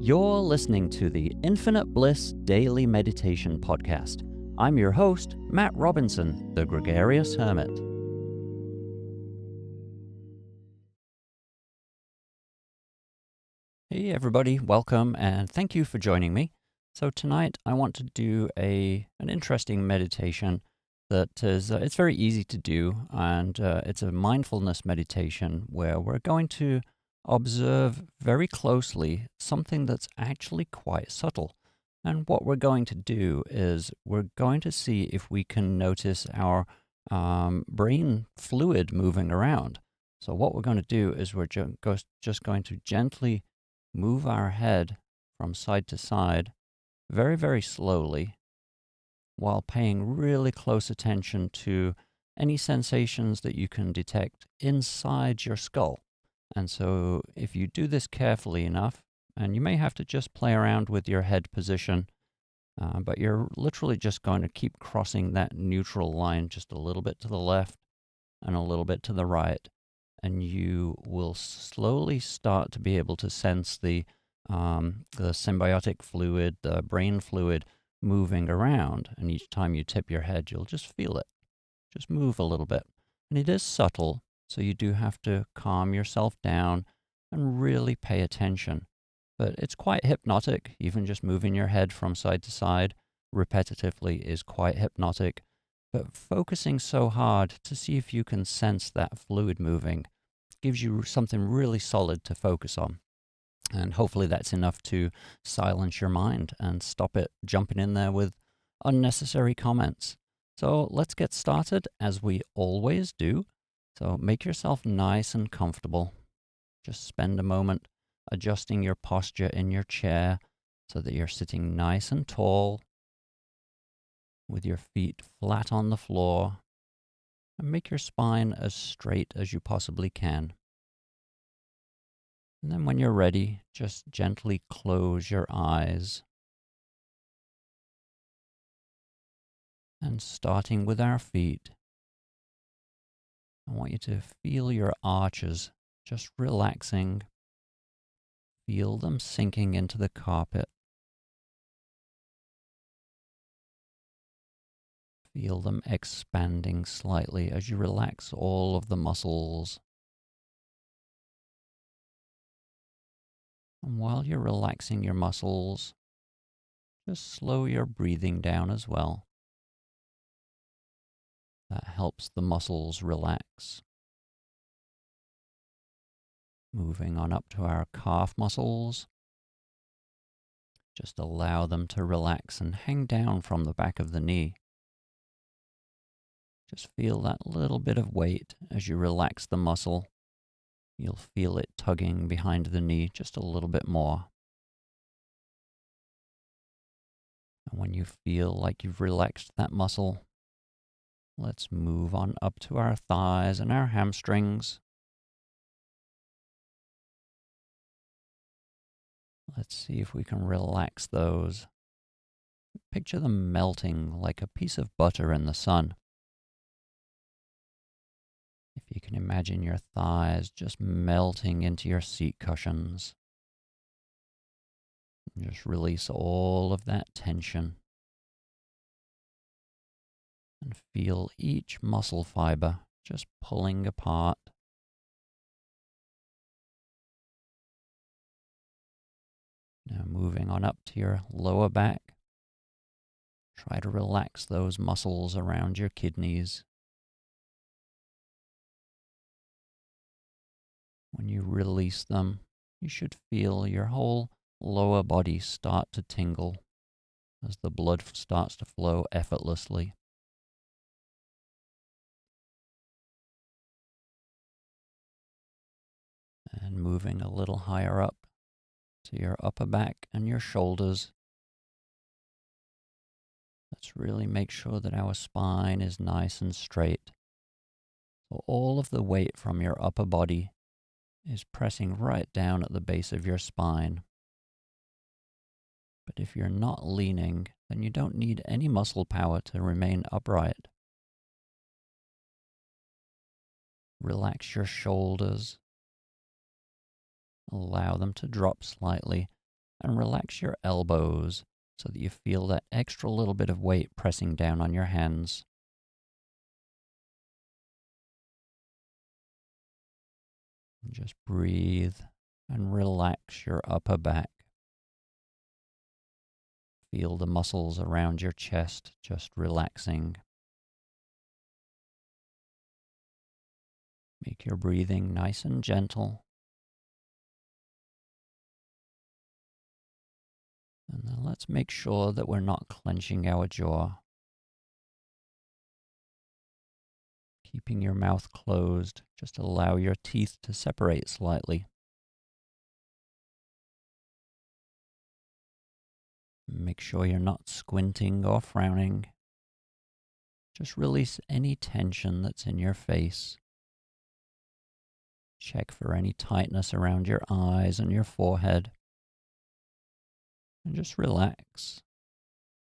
You're listening to the Infinite Bliss Daily Meditation Podcast. I'm your host, Matt Robinson, the Gregarious Hermit. Hey everybody, welcome and thank you for joining me. So tonight I want to do an interesting meditation that is, it's very easy to do, and it's a mindfulness meditation where we're going to observe very closely something that's actually quite subtle. And what we're going to do is we're going to see if we can notice our brain fluid moving around. So what we're going to do is we're just going to gently move our head from side to side very, very slowly, while paying really close attention to any sensations that you can detect inside your skull. And so if you do this carefully enough, and you may have to just play around with your head position, but you're literally just going to keep crossing that neutral line just a little bit to the left and a little bit to the right, and you will slowly start to be able to sense the symbiotic fluid, the brain fluid, moving around. And each time you tip your head, you'll just feel it just move a little bit. And it is subtle, so you do have to calm yourself down and really pay attention. But it's quite hypnotic. Even just moving your head from side to side repetitively is quite hypnotic. But focusing so hard to see if you can sense that fluid moving gives you something really solid to focus on. And hopefully that's enough to silence your mind and stop it jumping in there with unnecessary comments. So let's get started, as we always do. So make yourself nice and comfortable. Just spend a moment adjusting your posture in your chair so that you're sitting nice and tall with your feet flat on the floor, and make your spine as straight as you possibly can. And then when you're ready, just gently close your eyes. And starting with our feet, I want you to feel your arches just relaxing. Feel them sinking into the carpet. Feel them expanding slightly as you relax all of the muscles. And while you're relaxing your muscles, just slow your breathing down as well. That helps the muscles relax. Moving on up to our calf muscles. Just allow them to relax and hang down from the back of the knee. Just feel that little bit of weight as you relax the muscle. You'll feel it tugging behind the knee just a little bit more. And when you feel like you've relaxed that muscle, let's move on up to our thighs and our hamstrings. Let's see if we can relax those. Picture them melting like a piece of butter in the sun. If you can imagine your thighs just melting into your seat cushions. Just release all of that tension. And feel each muscle fiber just pulling apart. Now moving on up to your lower back. Try to relax those muscles around your kidneys. When you release them, you should feel your whole lower body start to tingle as the blood starts to flow effortlessly. And moving a little higher up to your upper back and your shoulders. Let's really make sure that our spine is nice and straight. So all of the weight from your upper body is pressing right down at the base of your spine. But if you're not leaning, then you don't need any muscle power to remain upright. Relax your shoulders. Allow them to drop slightly and relax your elbows so that you feel that extra little bit of weight pressing down on your hands. And just breathe and relax your upper back. Feel the muscles around your chest just relaxing. Make your breathing nice and gentle. And then let's make sure that we're not clenching our jaw. Keeping your mouth closed, just allow your teeth to separate slightly. Make sure you're not squinting or frowning. Just release any tension that's in your face. Check for any tightness around your eyes and your forehead. And just relax.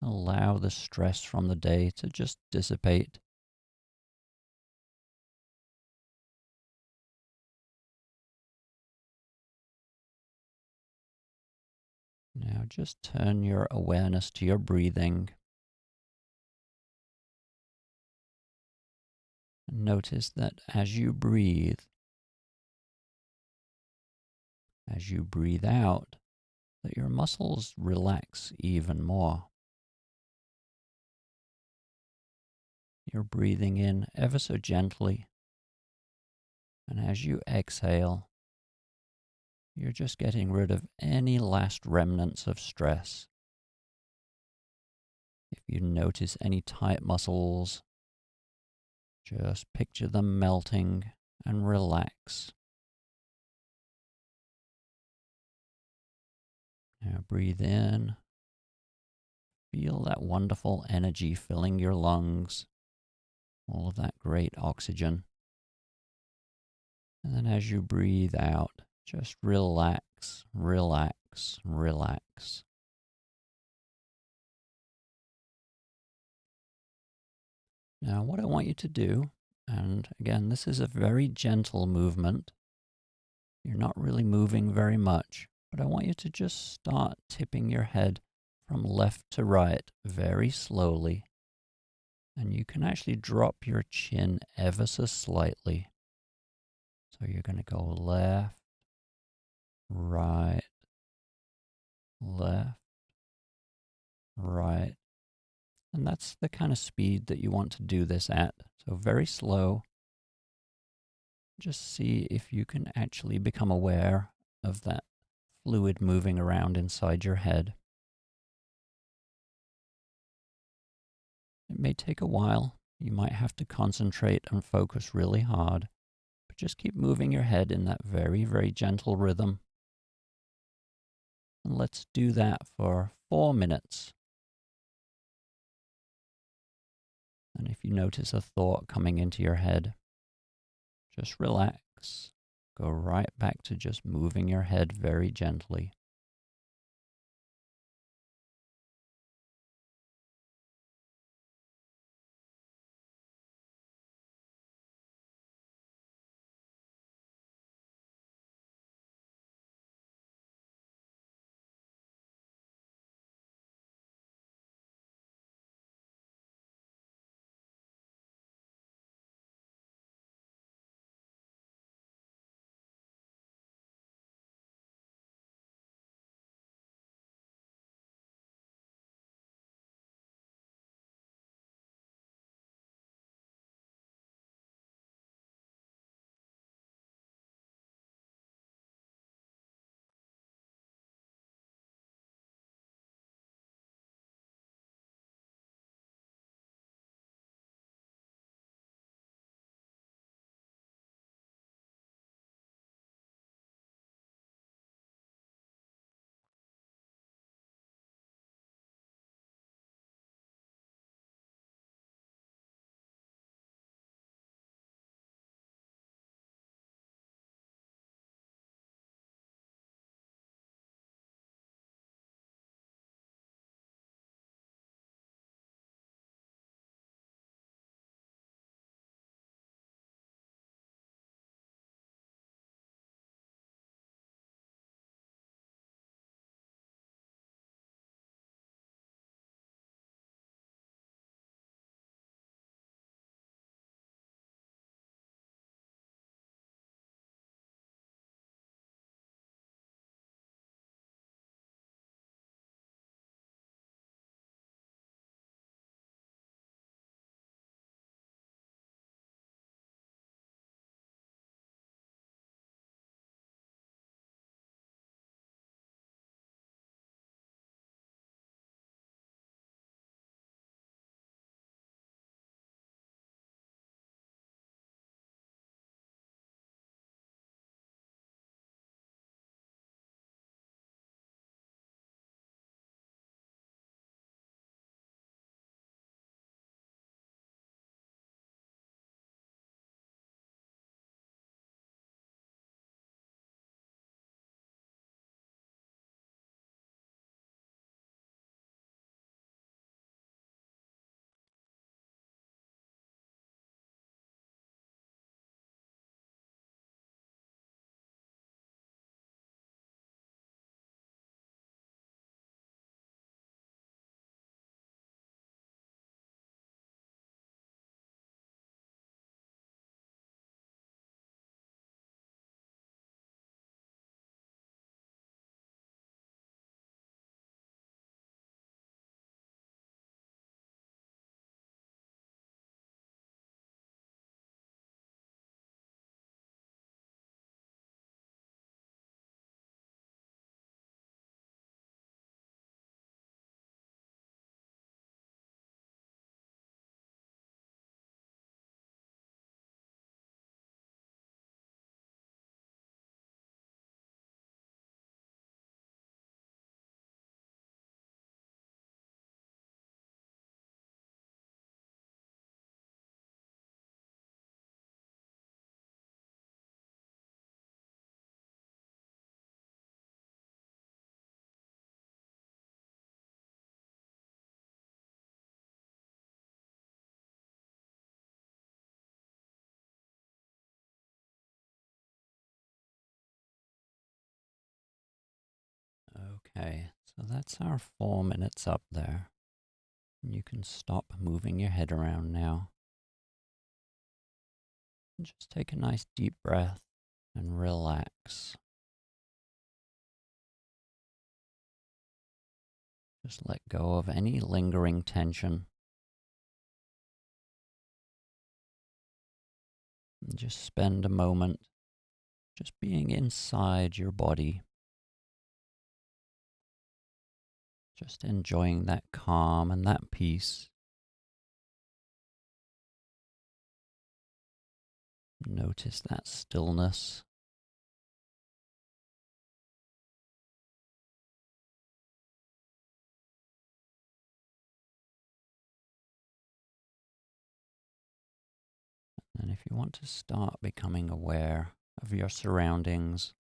Allow the stress from the day to just dissipate. Now just turn your awareness to your breathing. And notice that as you breathe out, that your muscles relax even more. You're breathing in ever so gently, and as you exhale, you're just getting rid of any last remnants of stress. If you notice any tight muscles, just picture them melting and relax. Now breathe in. Feel that wonderful energy filling your lungs, all of that great oxygen. And then as you breathe out, just relax, relax, relax. Now, what I want you to do, and again, this is a very gentle movement. You're not really moving very much, but I want you to just start tipping your head from left to right very slowly. And you can actually drop your chin ever so slightly. So you're going to go left, right, left, right. And that's the kind of speed that you want to do this at. So very slow. Just see if you can actually become aware of that fluid moving around inside your head. It may take a while. You might have to concentrate and focus really hard, but just keep moving your head in that very, very gentle rhythm. And let's do that for 4 minutes. And if you notice a thought coming into your head, just relax. Go right back to just moving your head very gently. Okay, so that's our 4 minutes up there. You can stop moving your head around now. And just take a nice deep breath and relax. Just let go of any lingering tension. And just spend a moment just being inside your body. Just enjoying that calm and that peace. Notice that stillness. And if you want to start becoming aware of your surroundings,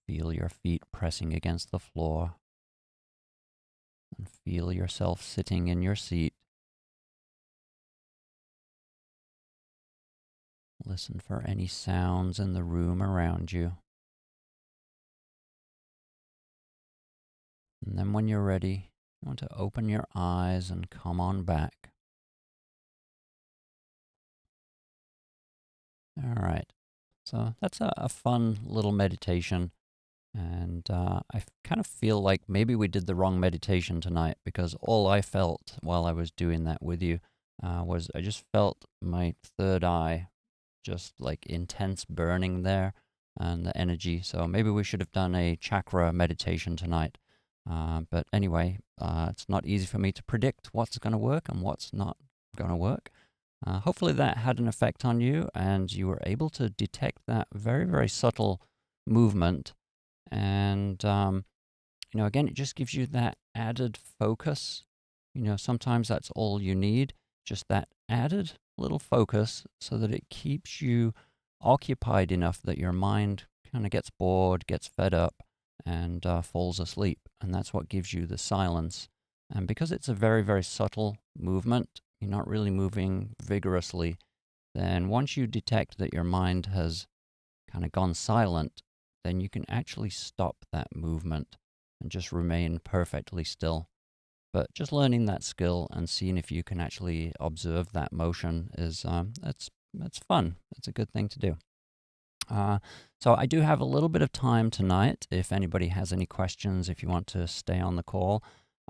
feel your feet pressing against the floor, and feel yourself sitting in your seat. Listen for any sounds in the room around you. And then when you're ready, you want to open your eyes and come on back. All right. So that's a fun little meditation. And I kind of feel like maybe we did the wrong meditation tonight, because all I felt while I was doing that with you was I just felt my third eye just like intense burning there, and the energy. So maybe we should have done a chakra meditation tonight. But anyway, it's not easy for me to predict what's going to work and what's not going to work. Hopefully that had an effect on you and you were able to detect that very, very subtle movement. And, again, it just gives you that added focus. Sometimes that's all you need, just that added little focus so that it keeps you occupied enough that your mind kind of gets bored, gets fed up, and falls asleep. And that's what gives you the silence. And because it's a very, very subtle movement, you're not really moving vigorously, then once you detect that your mind has kind of gone silent, then you can actually stop that movement and just remain perfectly still. But just learning that skill and seeing if you can actually observe that motion is that's fun. It's a good thing to do. So I do have a little bit of time tonight. If anybody has any questions, if you want to stay on the call.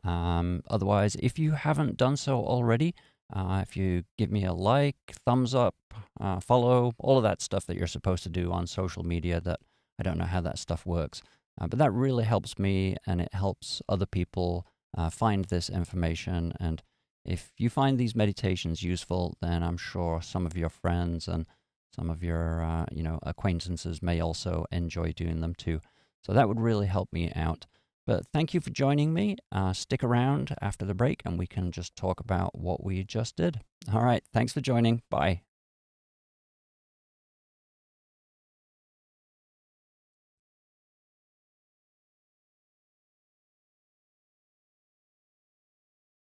Otherwise, if you haven't done so already, if you give me a like, thumbs up, follow, all of that stuff that you're supposed to do on social media, that I don't know how that stuff works. But that really helps me, and it helps other people find this information. And if you find these meditations useful, then I'm sure some of your friends and some of your acquaintances may also enjoy doing them too. So that would really help me out. But thank you for joining me. Stick around after the break and we can just talk about what we just did. All right. Thanks for joining. Bye.